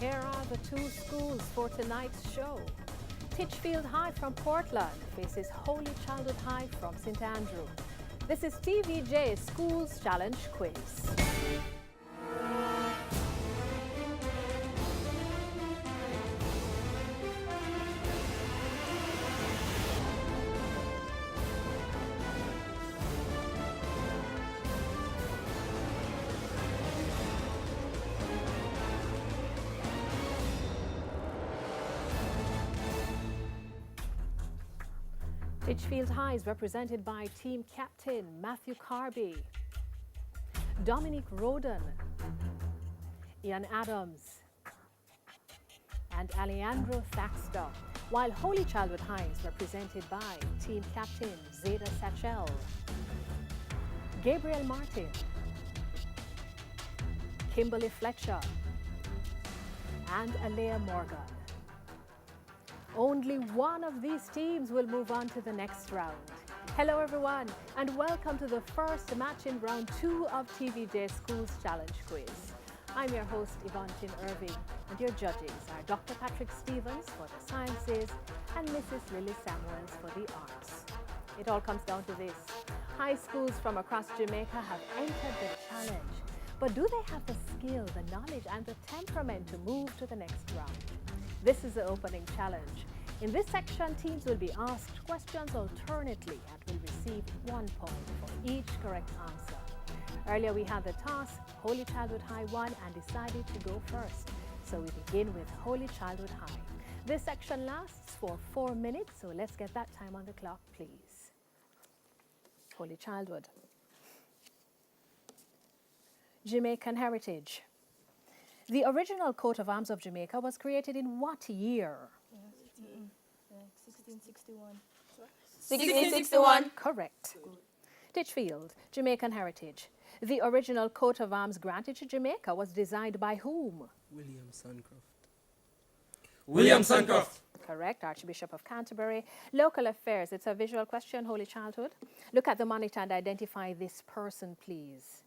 Here are the two schools for tonight's show. Titchfield High from Portland faces Holy Childhood High from St. Andrew. This is TVJ Schools Challenge Quiz. Titchfield High is represented by team captain Matthew Carby, Dominic Roden, Ian Adams, and Alejandro Thaxter, while Holy Childhood High is represented by team captain Zeta Sachel, Gabriel Martin, Kimberly Fletcher, and Alea Morgan. Only one of these teams will move on to the next round. Hello everyone, and welcome to the first match in round 2 of TVJ Schools Challenge Quiz. I'm your host Yvonne Chin Irving, and your judges are Dr. Patrick Stevens for the sciences and Mrs. Lily Samuels for the arts. It all comes down to this. High schools from across Jamaica have entered the challenge, but do they have the skill, the knowledge and the temperament to move to the next round? This is the opening challenge. In this section, teams will be asked questions alternately and will receive 1 point for each correct answer. Earlier we had the toss, Holy Childhood High won and decided to go first. So we begin with Holy Childhood High. This section lasts for 4 minutes, so let's get that time on the clock, please. Holy Childhood. Jamaican heritage. The original coat of arms of Jamaica was created in what year? 1661. 1661. Correct. Titchfield, Jamaican heritage. The original coat of arms granted to Jamaica was designed by whom? William Sancroft. William Sancroft. Correct, Archbishop of Canterbury. Local affairs, it's a visual question, Holy Childhood. Look at the monitor and identify this person, please.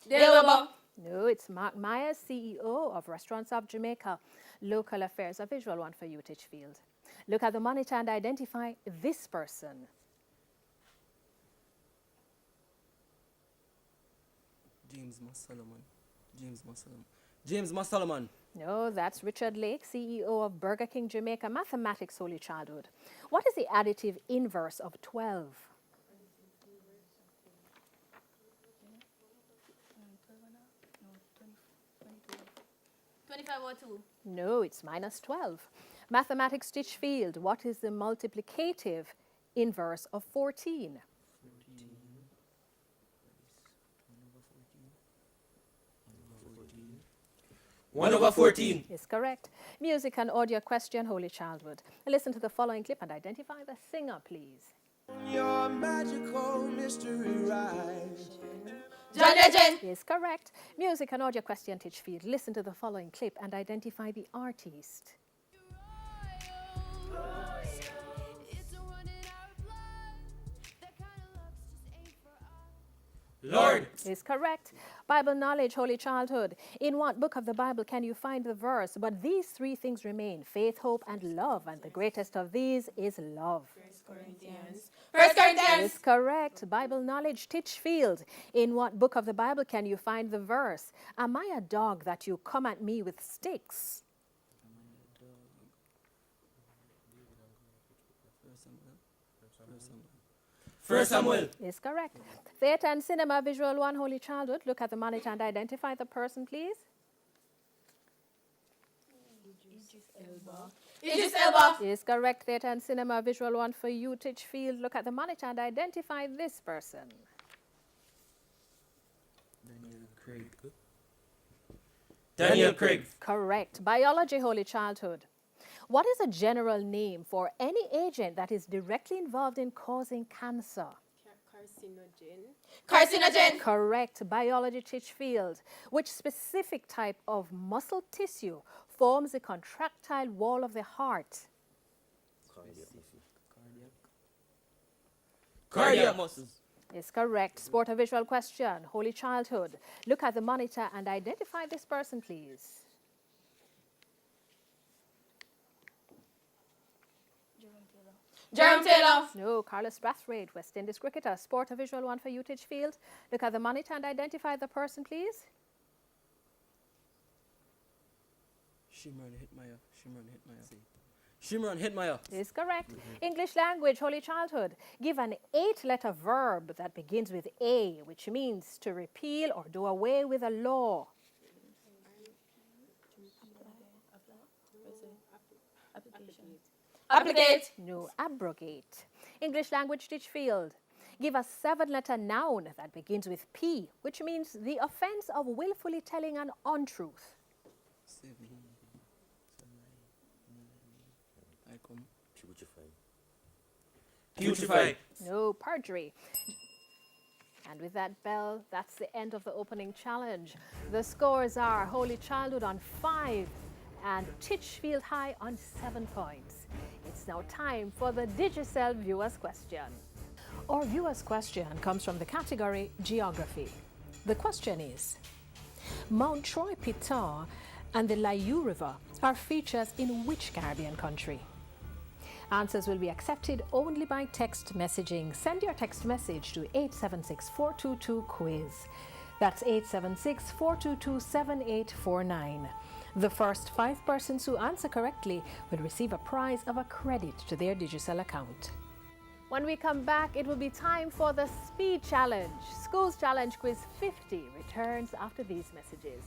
No, it's Mark Myers, CEO of Restaurants of Jamaica. Local affairs, a visual one for you, Titchfield. Look at the monitor and identify this person. James Massalomon. James Massalomon. No, that's Richard Lake, CEO of Burger King Jamaica. Mathematics, Holy Childhood. What is the additive inverse of 12? 25 or 2. No, it's minus 12. Mathematics Titchfield, what is the multiplicative inverse of 14? 1/14. Is correct. Music and audio question, Holy Childhood. Listen to the following clip and identify the singer, please. Your magical mystery ride. John Legend. Is correct. Music and audio question, Titchfield. Listen to the following clip and identify the artist. Lord. Is correct. Bible knowledge, Holy Childhood. In what book of the Bible can you find the verse? But these 3 things remain: faith, hope, and love. And the greatest of these is love. 1 Corinthians. Is correct. Bible knowledge, Titchfield. In what book of the Bible can you find the verse? Am I a dog that you come at me with sticks? First Samuel. Is correct. Theatre and cinema, visual one, Holy Childhood. Look at the monitor and identify the person, please. Idris Elba. Is correct. Theatre and cinema, visual one for you, Titchfield. Look at the monitor and identify this person. Daniel Craig. Correct. Biology, Holy Childhood. What is a general name for any agent that is directly involved in causing cancer? Carcinogen. Correct. Biology, Titchfield. Which specific type of muscle tissue forms the contractile wall of the heart? Cardiac muscles. Is correct. Sport or visual question. Holy childhood. Look at the monitor and identify this person, please. Jerome Taylor. No, Carlos Brathwaite, West Indies cricketer. Sport or visual one for you, Titchfield. Look at the monitor and identify the person, please. Shimron Hitmaya. Shimron Hitmaya. Shimron Hitmaya. Is correct. English language, holy childhood. Give an 8-letter verb that begins with A, which means to repeal or do away with a law. Applicate. No, abrogate. English language, Titchfield. Give a 7-letter noun that begins with P, which means the offense of willfully telling an untruth. I come. Putrefy. No, perjury. And with that bell, that's the end of the opening challenge. The scores are Holy Childhood on 5 and Titchfield High on 7 points. It's now time for the Digicel viewer's question. Our viewer's question comes from the category Geography. The question is, Mount Troy Pitar and the Layou River are features in which Caribbean country? Answers will be accepted only by text messaging. Send your text message to 876-422-QUIZ. That's 876-422-7849. The first 5 persons who answer correctly will receive a prize of a credit to their Digicel account. When we come back, it will be time for the Speed Challenge. Schools Challenge Quiz 50 returns after these messages.